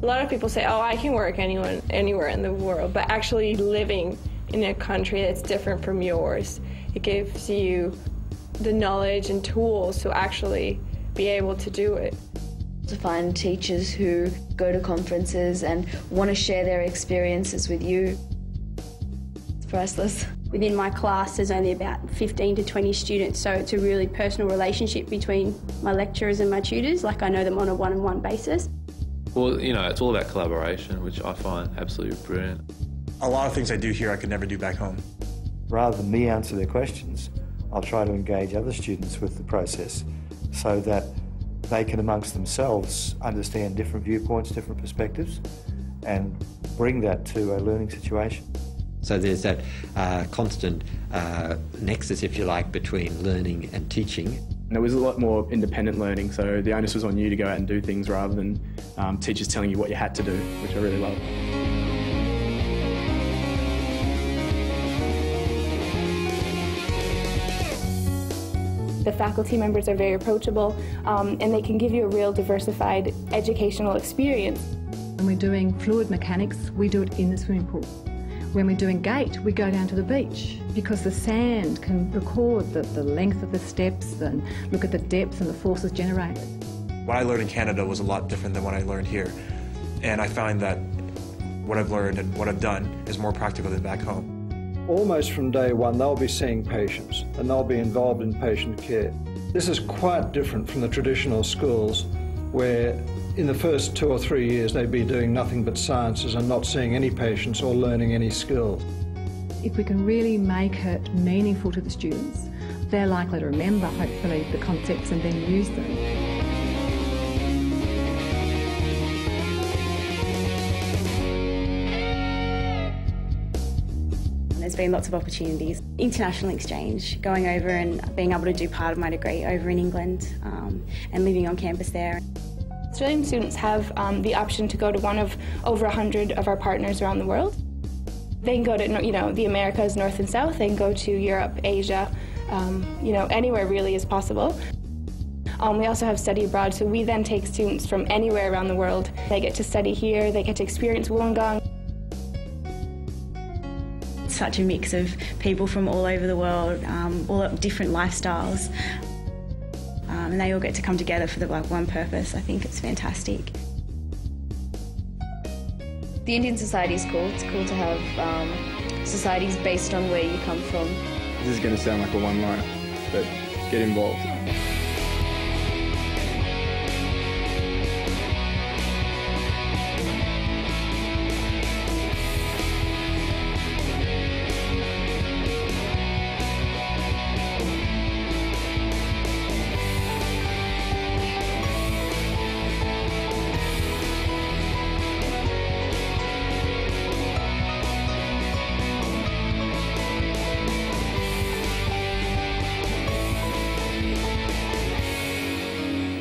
lot of people say, oh, I can work anywhere in the world, but actually living in a country that's different from yours, it gives you the knowledge and tools to actually be able to do it. To find teachers who go to conferences and want to share their experiences with you, it's priceless. Within my class, there's only about 15 to 20 students, so it's a really personal relationship between my lecturers and my tutors, like I know them on a one-on-one basis. Well, you know, it's all about collaboration, which I find absolutely brilliant. A lot of things I do here I could never do back home. Rather than me answer their questions, I'll try to engage other students with the process so that they can amongst themselves understand different viewpoints, different perspectives, and bring that to a learning situation. So there's that constant nexus, if you like, between learning and teaching. And it was a lot more independent learning, so the onus was on you to go out and do things rather than teachers telling you what you had to do, which I really love. The faculty members are very approachable and they can give you a real diversified educational experience. When we're doing fluid mechanics, we do it in the swimming pool. When we're doing gait, we go down to the beach because the sand can record the length of the steps and look at the depth and the forces generated. What I learned in Canada was a lot different than what I learned here. And I find that what I've learned and what I've done is more practical than back home. Almost from day one, they'll be seeing patients and they'll be involved in patient care. This is quite different from the traditional schools where in the first 2 or 3 years they'd be doing nothing but sciences and not seeing any patients or learning any skills. If we can really make it meaningful to the students, they're likely to remember, hopefully, the concepts and then use them. There's been lots of opportunities. International exchange, going over and being able to do part of my degree over in England and living on campus there. Australian students have the option to go to one of over 100 of our partners around the world. They can go to, the Americas, North and South. They can go to Europe, Asia, anywhere really is possible. We also have study abroad, so we then take students from anywhere around the world. They get to study here, they get to experience Wollongong. Such a mix of people from all over the world, all different lifestyles. And they all get to come together for one purpose. I think it's fantastic. The Indian Society is cool. It's cool to have societies based on where you come from. This is going to sound like a one-liner, but get involved.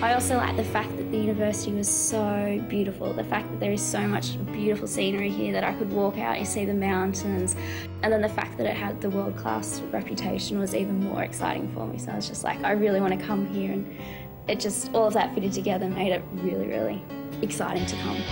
I also like the fact that the university was so beautiful, the fact that there is so much beautiful scenery here that I could walk out and see the mountains, and then the fact that it had the world-class reputation was even more exciting for me. So I was just like, I really want to come here, and it just, all of that fitted together made it really, really exciting to come.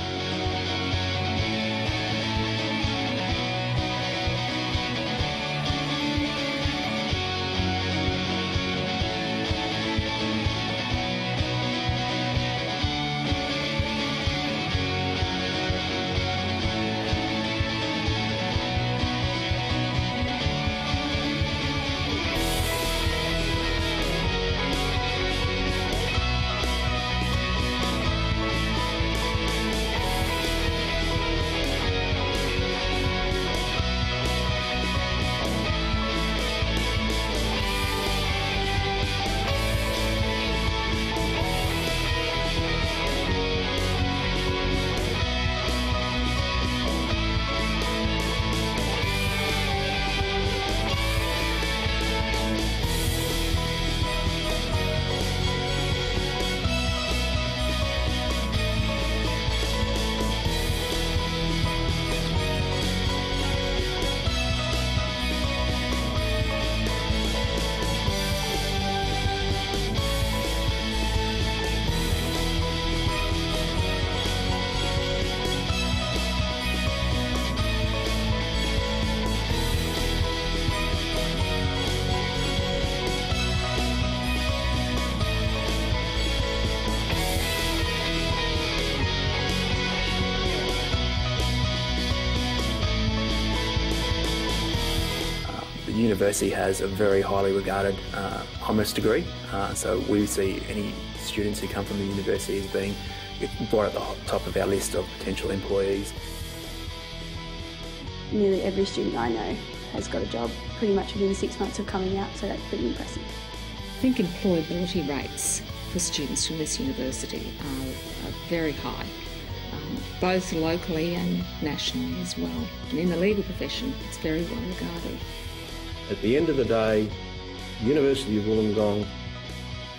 university has a very highly regarded honours degree, so we see any students who come from the university as being brought at the top of our list of potential employees. Nearly every student I know has got a job pretty much within 6 months of coming out, so that's pretty impressive. I think employability rates for students from this university are very high, both locally and nationally as well. And in the legal profession, it's very well regarded. At the end of the day, the University of Wollongong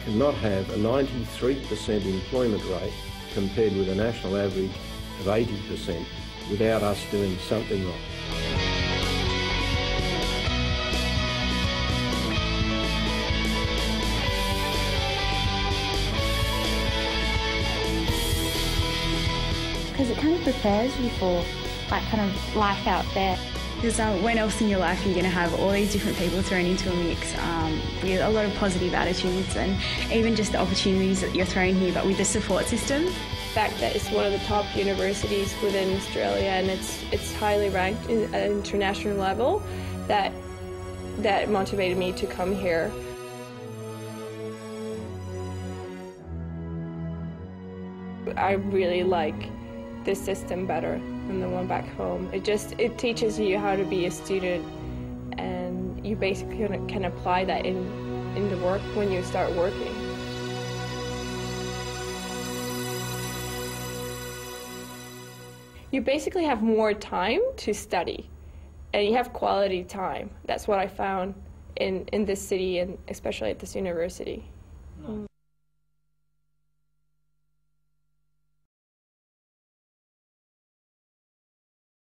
cannot have a 93% employment rate compared with a national average of 80% without us doing something wrong. Because it kind of prepares you for that kind of life out there. Because when else in your life are you going to have all these different people thrown into a mix with a lot of positive attitudes, and even just the opportunities that you're thrown here, but with the support system? The fact that it's one of the top universities within Australia and it's highly ranked at an international level, that motivated me to come here. I really like this system better than the one back home. It teaches you how to be a student, and you basically can apply that in the work when you start working. You basically have more time to study, and you have quality time. That's what I found in this city, and especially at this university. Nice.